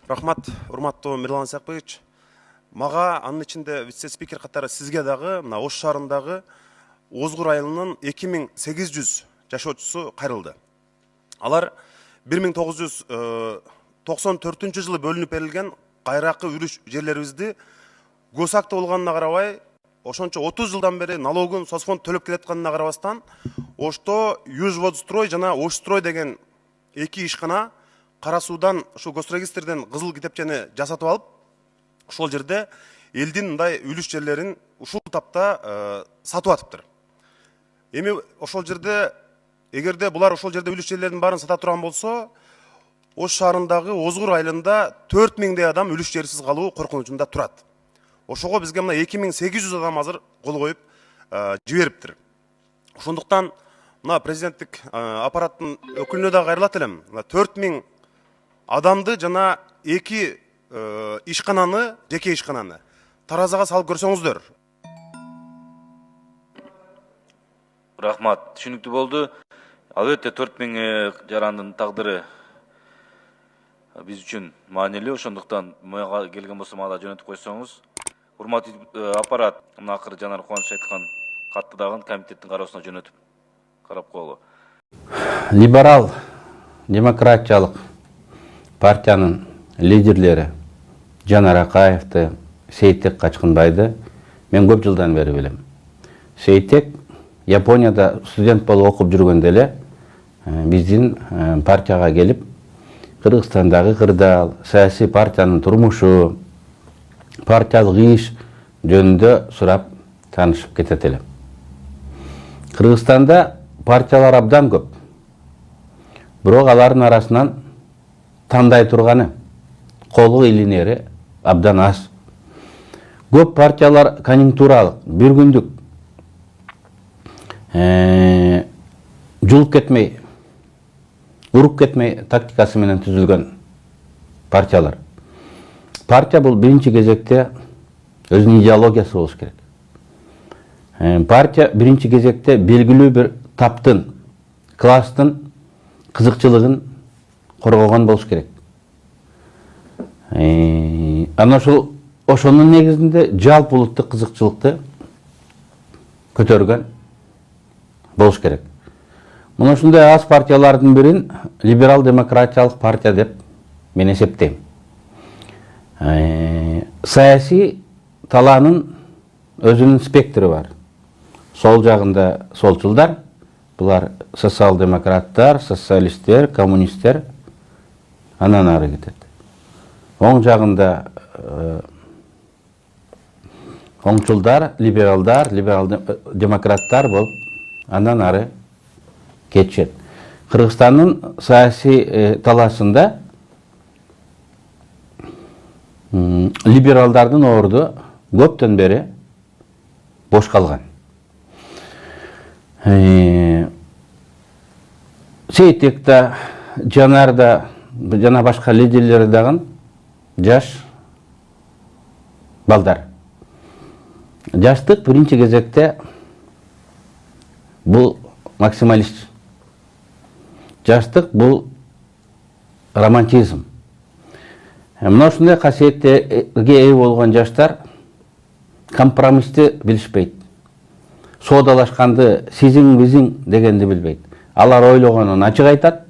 Рахмат, урматтуу Мирлан Исакбекович. Мага анын ичинде вице-спикер катары сизге дагы мына Ош шаарындагы Озгур айылынын 2800 жашоочусу кайрылды. Алар 1994 жылы бөлүнүп берилген кайракы үрүш жерлерибизди госакта болгонуна карабай, ошончо 30 жылдан бери налогун соцфонд төлөп келатканына карабастан, Ошто Южводстрой жана Ошстрой деген эки ишкана Кара суудан ушу госрегистрден кызыл китепчени жасатып алып, ошол жерде элдин мындай үлүш жерлерин ушул тапта сатып атыптыр. Эми ошол жерде, эгерде булар ошол жерде үлүш жерлердин баарын сата турган болсо, Ош шаарындагы Озгур айылында 4000 адам үлүш жерсиз калуу коркунучунда турат. Ошого бизге мына 2800 адам азыр кол коюп жибериптир. Ошондуктан мына президенттик аппараттын өкүлүнө да кайрылат элем. 4000 адамды жана эки ишкананы, жеке ишкананы таразага салып көрсөңүздөр. Рахмат, түшүнүктүү болду. Албетте 4000 жарандын тагдыры биз үчүн маанилүү, ошондуктан мага келген болсо мага жөнөтүп койсоңуз. Урматтуу аппарат, мына акыры Жанар Кубаныч айткан катты дагы комитеттин кароосуна жөнөтүп карап коелу. Либерал демократиялык партиянын лидерлери Жанар Акаевди, Сейтек Качкынбайды мен көп жылдан бери билем. Сейтек Японияда студент болуп окуп жүргөндө эле биздин партияга келип, Кыргызстандагы кырдаал, саясий партиянын турмушу, партиялык иш жөнүндө сурап таанышып кетет элем. Кыргызстанда партиялар абдан көп. Бирок алардын арасынан тандай турганы, колу илинери абдан аз. Көп партиялар конъюнктуралык, бир күндүк жулуп кетмей, уруп кетмей тактикасы менен түзүлгөн партиялар. Партия бул биринчи кезекте өзүнүн идеологиясы болуш керек. Партия биринчи кезекте белгилүү бир таптын, класстын кызыкчылыгын коргогон болуш керек. Ана ошонун негизинде жалпы улуттук кызыкчылыкты көтөргөн болуш керек. Мына ушундай аз партиялардын бирин либерал демократиялык партия деп мен эсептейм. Саясий талаанын өзүнүн спектри бар. Сол жагында солчулдар, булар социал-демократтар, социалисттер, коммунисттер, анан ары кетет. Оң жагында оңчулдар, либералдар, демократтар болуп, андан ары кетишет. Кыргызстандын саясий талаасында либералдардын орду көптөн бери бош калган. Сейтек да, Жанар да, жана башка лидерлер дагы жаш балдар. Жаштык биринчи кезекте бул максималист. Жаштык бул романтизм. Мына ушундай касиеттерге ээ болгон жаштар компромиссти билишпейт. Соодалашканды сизиң бизиң дегенди билбейт. Алар ойлогонун ачык айтат,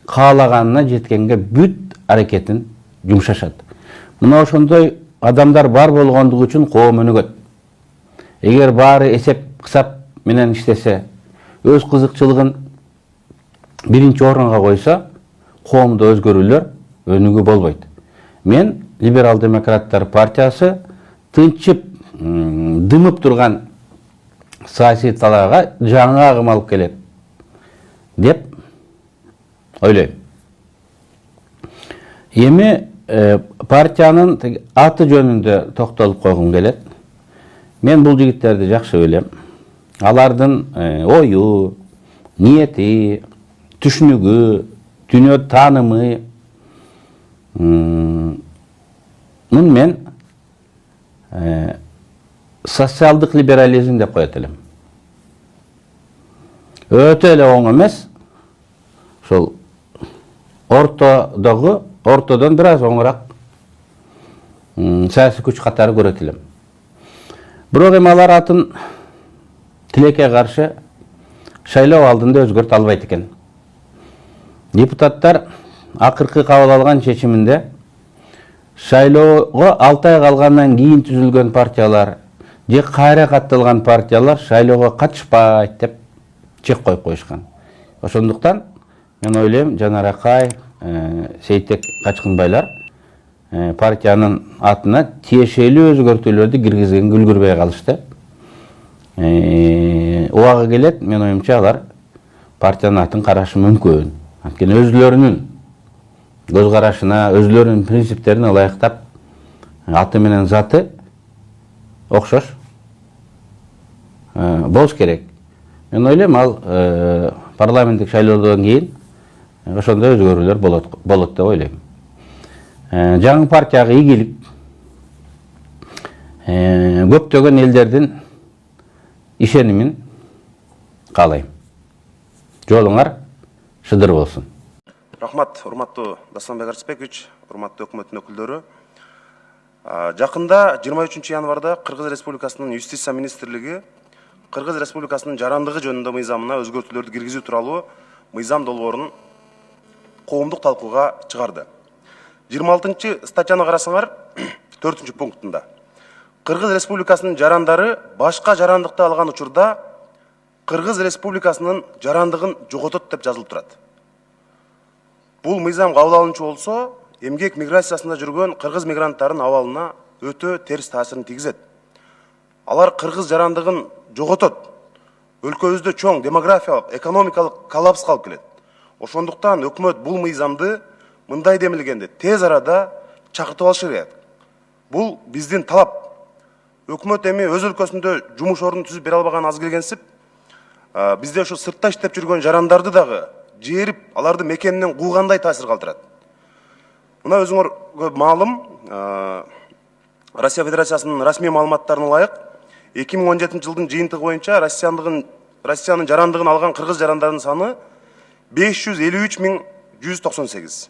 каалаганына жеткенге бүт аракетин жумшашат. Мына ошондой адамдар бар болгондугу үчүн коом өнүгөт. Эгер баары эсеп кысап менен иштесе, өз кызыкчылыгын биринчи орунга койсо, коомдо өзгөрүүлөр өнүгүү болбойт. Мен либерал демократтар партиясы тынчып, дымып турган саясий талаага жаңы агым алып келет деп ойлойм. Эми партиянын аты жөнүндө токтолуп койгум келет. Мен бул жигиттерди жакшы билем. Алардын ою, ниети, түшүнүгү, дүйнө таанымы мен социалдык либерализм деп коет элем. Өтө эле оң эмес. Ошол ортодон бир аз оңураак саясий күч катары көрөтүлөм. Бирок эми алар атын тилекке каршы шайлоо алдында өзгөртө албайт экен. Депутаттар акыркы кабыл алган чечиминде шайлоого 6 ай калгандан кийин түзүлгөн партиялар же кайра катталган партиялар шайлоого катышпайт деп чек коюп коюшкан. Ошондуктан мен ойлойм Жанар Акай, Сейтек Качкынбайлар партиянын атына тиешелүү өзгөртүүлөрдү киргизгенге үлгүрбөй калышты. Убагы келет, мен оюмча алар партиянын атын карашы мүмкүн. Анткени өзүлөрүнүн көз карашына, өзүлөрүнүн принциптерине ылайыктап аты менен заты окшош болуш керек. Мен ойлойм ал парламенттик шайлоодон кийин ошондой өзгөрүүлөр болот деп ойлойм. Жаңы партияга ийгилик, көптөгөн элдердин ишенимин каалайм. Жолуңар шыдыр болсун. Рахмат, урматтуу Дастанбек Арсбекович, урматтуу өкмөттүн өкүлдөрү. Жакында 23 январда Кыргыз Республикасынын Юстиция министрлиги Кыргыз Республикасынын жарандыгы жөнүндө мыйзамына өзгөртүүлөрдү киргизүү тууралуу мыйзам долбоорун коомдук талкууга чыгарды. 26 статьяны карасаңар 4 пунктунда Кыргыз Республикасынын жарандары башка жарандыкты алган учурда Кыргыз Республикасынын жарандыгын жоготот деп жазылып турат. Бул мыйзам кабыл алынчу болсо, эмгек миграциясында жүргөн кыргыз мигранттардын абалына өтө терс таасирин тийгизет. Алар кыргыз жарандыгын жоготот. Өлкөбүздө чоң демографиялык, экономикалык коллапс калып келет. Ошондуктан өкмөт бул мыйзамды мындай демилгенде тез арада чакыртып алышы керек. Бул биздин талап. Өкмөт эми өз өлкөсүндө жумуш ордун түзүп бере албаган аз келгенсип, бизде ошо сыртта иштеп жүргөн жарандарды дагы жээрип, аларды мекенинен куугандай таасир калтырат. Мына өзүңөргө маалым, Россия Федерациясынын расмий маалыматтарына ылайык 2017 жылдын жыйынтыгы боюнча Россиянын жарандыгын алган кыргыз жарандардын саны 553.198.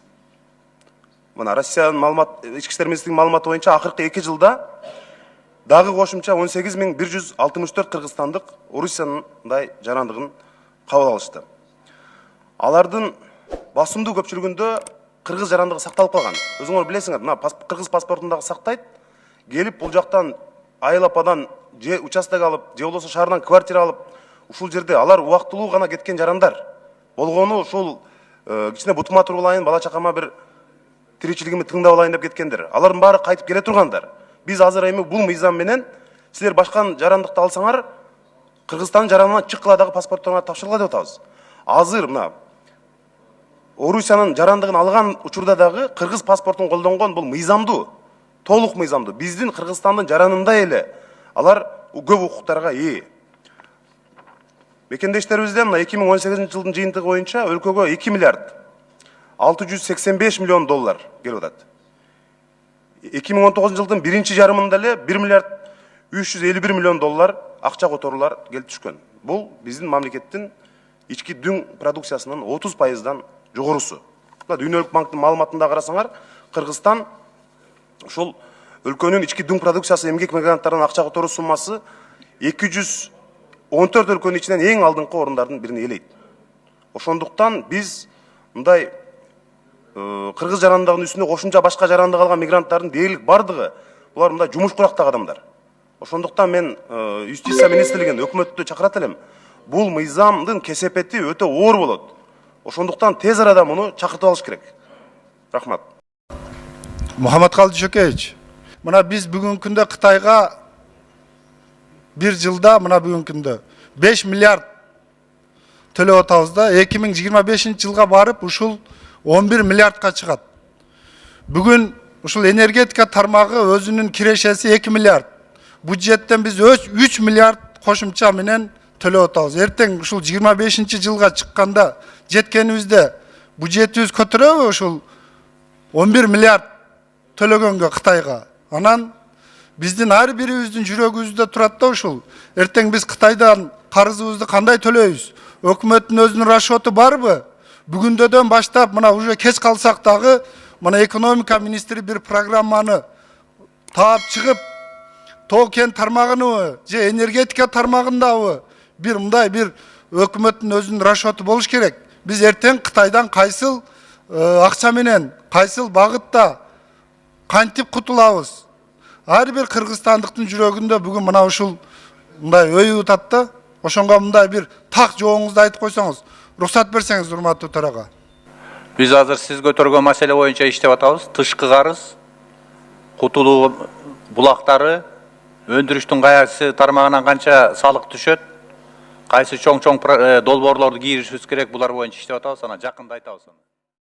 Мына Россиянын маалымат, ички иштер министрлигинин маалыматы боюнча акыркы 2 жылда дагы кошумча 18.164 кыргызстандык Орусияндай жарандыгын кабыл алышты. Алардын басымдуу көпчүлүгүндө кыргыз жарандыгы сакталып калган. Өзүңөр билесиңер, мына кыргыз паспортундагы сактайт, келип бул жактан айыл-ападан же участок алып, же болбосо шаардан квартира алып, ушул жерде алар убактылуу гана кеткен жарандар. Болгону ушул кичине бутума туруп алайын, бала чакама бир тиричилигимди тыңдап алайын деп кеткендер. Алардын баары кайтып келе тургандар. Биз азыр эми бул мыйзам менен силер башка жарандыкты алсаңар, Кыргызстандын жарандыгынан чыккыла паспортторуңарды тапшыргыла деп атабыз. Азыр мына Орусиянын жарандыгын алган учурда дагы кыргыз паспортун колдонгон бул мыйзамдуу, толук мыйзамдуу. Биздин Кыргызстандын жаранындай эле алар көп укуктарга ээ. Мекендештерибизде мына 2018 жылдын жыйынтыгы боюнча өлкөгө 2 миллиард 685 миллион доллар келип атат. 2019 жылдын биринчи жарымында эле 1 миллиард 351 миллион доллар акча которуулар келип түшкөн. Бул биздин мамлекеттин ички дүң продукциясынын 30%дан жогорусу. Дүйнөлүк банктын маалыматында карасаңар, Кыргызстан ушул өлкөнүн ички дүң продукциясы эмгек мигранттардын акча которуу суммасы 214 өлкөнүн ичинен эң алдыңкы орундардын бирине ээлейт. Ошондуктан биз мындай кыргыз жарандыгынын үстүнө кошумча башка жарандык алган мигранттардын дээрлик бардыгы булар мындай жумуш курактагы адамдар. Ошондуктан мен Юстиция министрлигин өкмөттү чакырат элем. Бул мыйзамдын кесепети өтө оор болот. Ошондуктан тез арада муну чакыртып алыш керек. Рахмат. Мухаммадкалды Жөкеевич, мына биз бүгүнкү күндө Кытайга бир жылда мына бүгүнкү күндө 5 миллиард төлөп атабыз да, 2025 жылга барып ушул 11 миллиардка чыгат. Бүгүн ушул энергетика тармагы өзүнүн кирешеси 2 миллиард. Бюджеттен биз 3 миллиард кошумча менен төлөп атабыз. Эртең ушул 25 жылга чыкканда жеткенибизде бюджетибиз көтөрөбү ушул 11 миллиард төлөгөнгө Кытайга. Анан биздин ар бирибиздин жүрөгүбүздө турат да ушул. Эртең биз Кытайдан карызыбызды кандай төлөйбүз? Өкмөттүн өзүнүн расчету барбы? Бүгүндөдөн баштап мына уже кеч калсак дагы мына экономика министри бир программаны таап чыгып тоо кен тармагыныбы же энергетика тармагындабы бир мындай бир өкмөттүн өзүнүн расчёту болуш керек. Биз эртең Кытайдан кайсыл акча менен, кайсыл багытта кантип кутулабыз? Ар бир кыргызстандыктын жүрөгүндө бүгүн мына ушул мындай ой утат да. Ошонго мындай бир так жооңузду айтып койсоңуз, уруксат берсеңиз, урматтуу төрага. Biz hazır siz götürgөн mesele boyunca işlep atabız. Tışkı garız, kutulu bulakları, öndürüştün kayası tarmağından kança salık düşöt, kaysı çoğ dolborlordu giyirişimiz gerek bular boyunca işlep atabız sana, jakında aytabız sana.